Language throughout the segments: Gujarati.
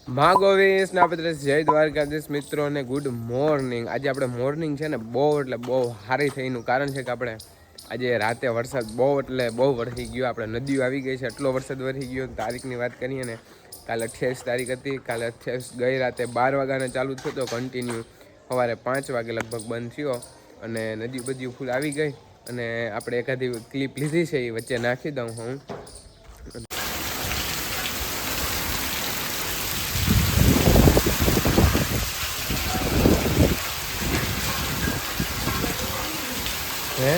માં ગોવીસ ના પત્રસ જય દ્વારકાધીશ મિત્રો ને ગુડ મોર્નિંગ. આજે આપણે મોર્નિંગ છે ને બહુ એટલે બહુ સારી થઈનું કારણ છે કે આપણે આજે રાતે વરસાદ બહુ એટલે બહુ વરસી ગયો. આપણે નદીઓ આવી ગઈ છે, એટલો વરસાદ વરસી ગયો. તારીખની વાત કરીએ ને, કાલે 28 તારીખ હતી. કાલે 28 ગઈ રાતે 12 વાગ્યાને ચાલુ થયો હતો કન્ટિન્યુ, સવારે 5 વાગે લગભગ બંધ થયો અને નદી બધી ફૂલ આવી ગઈ. અને આપણે એકાદી ક્લિપ લીધી છે, એ વચ્ચે નાખી દઉં હું. હે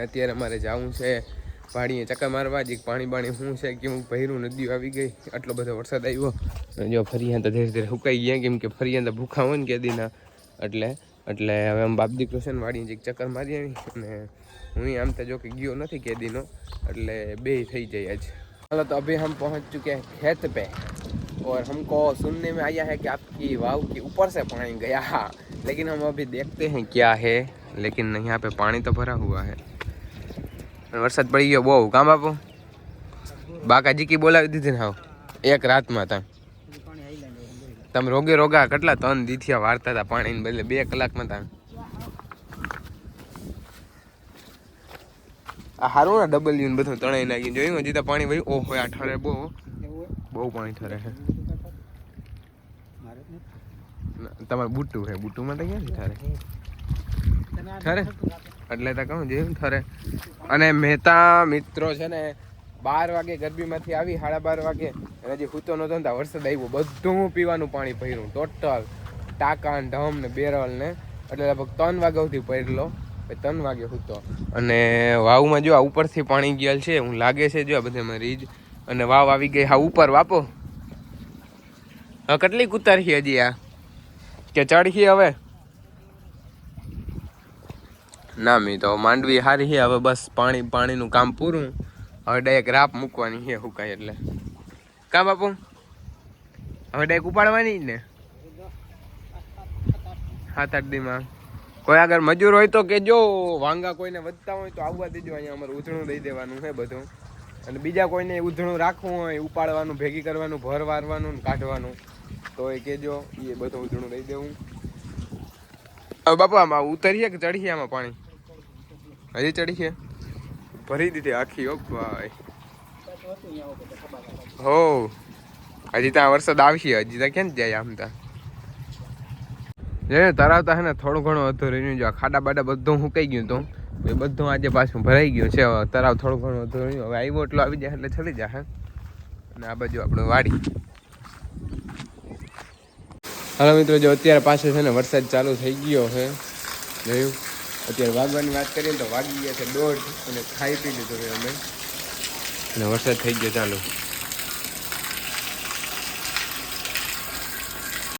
અત્યારે અમારે જવું છે પાણીએ ચક્કર મારવા. જ પાણી શું છે કે હું ભર્યું, નદીઓ આવી ગઈ, આટલો બધો વરસાદ આવ્યો. જો ફરિયા તો ધીરે ધીરે સુકાઈ ગયા, કેમ કે ફરિયા તો ભૂખા હોય ને કેદીના, એટલે હવે આમ બાપ દીકરો છે ને વાડીએ ચક્કર મારી આવી. અને હું આમ તો જો કે ગયો નથી કેદીનો, એટલે બે થઈ જાય આજ. चलो तो अभी हम पहुंच चुके हैं खेत पे और हमको सुनने में आया है कि आपकी वाव के ऊपर से पानी गया, लेकिन हम अभी देखते हैं क्या है. लेकिन यहाँ पे पानी तो भरा हुआ है. वरसाद पड़ी गयो बहू. काम बापू बाकाजी की बोलावी દીધી ને હાવ એક રાતમાં તા તમે રોગે રોગા કેટલા 3 દીથિયા વારતા હતા પાણીને બદલે 2 કલાકમાં તા. આ હારું ને ડબલ્યુ ને બધું તણાઈ નાખી જોયું. હજી તો પાણી ભાઈ ઓહો આ ઠરે બહુ પાણી ઠરે છે. તમારે બુટું છે, બુટું માટે ક્યાંથી ઠરે એટલે તો કહું જેવું ઠરે. અને મહેતા મિત્રો છે ને 12 વાગે ગરબીમાંથી આવી, 12:30 વાગે, અને હજી સૂતો નહોતો ને વરસાદ આવ્યો. બધું પીવાનું પાણી ભર્યું ટોટલ, ટાંકા ને ઢમ ને બેરલ ને, એટલે લગભગ 3 વાગ્યા સુધી ભરેલો. 3 વાગે સૂતો. અને વાવમાં જો આ ઉપરથી પાણી ગયેલ છે, હું લાગે છે જો આ બધામાં રીજ. અને વાવ આવી ગઈ હા ઉપર. વાપો હા કેટલી ઉતારી હજી આ કે ચડખી હવે ના મી તો માંડવી હારી છે. હવે બસ પાણીનું કામ પૂરું. હવે ડાયરેક્ટ રાપ મૂકવાની છે હુકાય એટલે. કા બાપુ હવે ડાયરેક્ટ ઉપાડવાની જ ને 7-8 દીમાં. કોઈ આગળ મજૂર હોય તો કેજો, વાંગા કોઈને વધતા હોય તો આવવા દેજો. અહીંયા અમારે ઉધણું દઈ દેવાનું છે બધું. અને બીજા કોઈને ઉધણું રાખવું હોય, ઉપાડવાનું, ભેગી કરવાનું, ભર વારવાનું ને કાઢવાનું, તો એ કેજો, એ બધું ઉધણું દઈ દેવું. હવે બાપા આમાં ઉતરીએ કે ચડીએ? આમાં પાણી હજી ચડીએ? ભરી દીધી આખી. ઓ ભાઈ હો હજી ત્યાં વરસાદ આવશે. હજી ત્યાં ક્યાં જાય? આમ ત્યાં તરાવતા હે ને થોડું ઘણું હતું રહ્યું. જો ખાડા બાડા બધું સુકાઈ ગયું હતું, એ બધું આજે પાછું ભરાઈ ગયું છે. તરાવ થોડું ઘણું હતું રહ્યું. હવે આવ્યો એટલો આવી જાય એટલે ચડી જાય. અને આ બાજુ આપણે વાડી. હાલો મિત્રો, જો અત્યારે પાછો છે ને વરસાદ ચાલુ થઈ ગયો છે. જોયું અત્યારે વાગવાની વાત કરીએ તો વાગી ગયા છે 1:30 અને ખાઈ પી લીધું છે અમે. અને વરસાદ થઈ ગયો ચાલુ.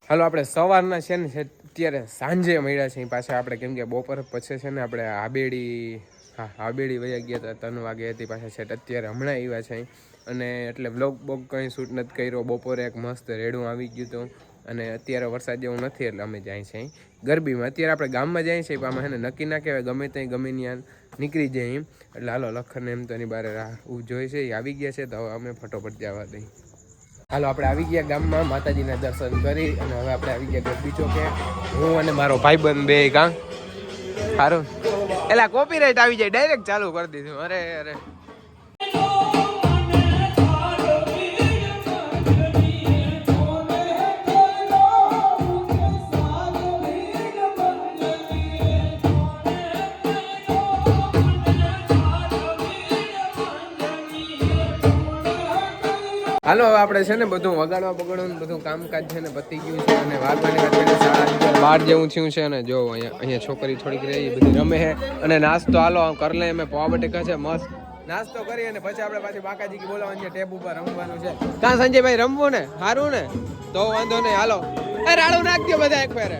હાલો આપણે સવારના છે ને અત્યારે સાંજે મળ્યા છે પાછા આપણે, કેમ કે બપોર પછી છે ને આપણે હાબેડી વયા ગયા હતા. 3 વાગે હતી પાછા સેટ. અત્યારે હમણાં આવ્યા છે. અને એટલે વ્લોગ કંઈ શૂટ નથી કર્યો. બપોરે એક મસ્ત રેડું આવી ગયું હતું. અને અત્યારે વરસાદ જેવું નથી એટલે અમે જાય છે ગરબીમાં. અત્યારે આપણે ગામમાં જાય છે આમાં છે ને નક્કી ના કહેવાય, ગમે ત્યાં ગમે ત્યાં નીકળી જાય એમ. એટલે હાલો લખનને એમ તો એની બારે જોઈ છે, એ આવી ગયા છે તો હવે અમે ફટોફટ જવા દઈ. હાલો આપણે આવી ગયા ગામમાં, માતાજીના દર્શન કરી અને હવે આપણે આવી ગયા ગરબી ચોકે. હું અને મારો ભાઈબંધ બે કાં સારું એલા કોપીરાઈટ આવી જાય ડાયરેક્ટ ચાલુ કરી દીધું. અરે હાલો હવે આપણે છે ને બધું વગાડવા બગાડવાનું બધું કામકાજ છે ને પતી ગયું છે. અને વાગવાની વાત કરીને 12:30 જેવું થયું છે. અને જો અહીંયા છોકરી થોડીક રહી બધી રમે છે. અને નાસ્તો હાલો કરી લે. અમે પૌવા બટેકા છે મસ્ત નાસ્તો કરી અને પછી આપણે પાછી બાકાજી બોલાવવાની છે, ટેપ ઉપર રમવાનું છે. કાં સંજયભાઈ રમવું ને? સારું ને? તો વાંધો નહીં. હાલો એ રાડું નાખજો બધા એક ફેરે.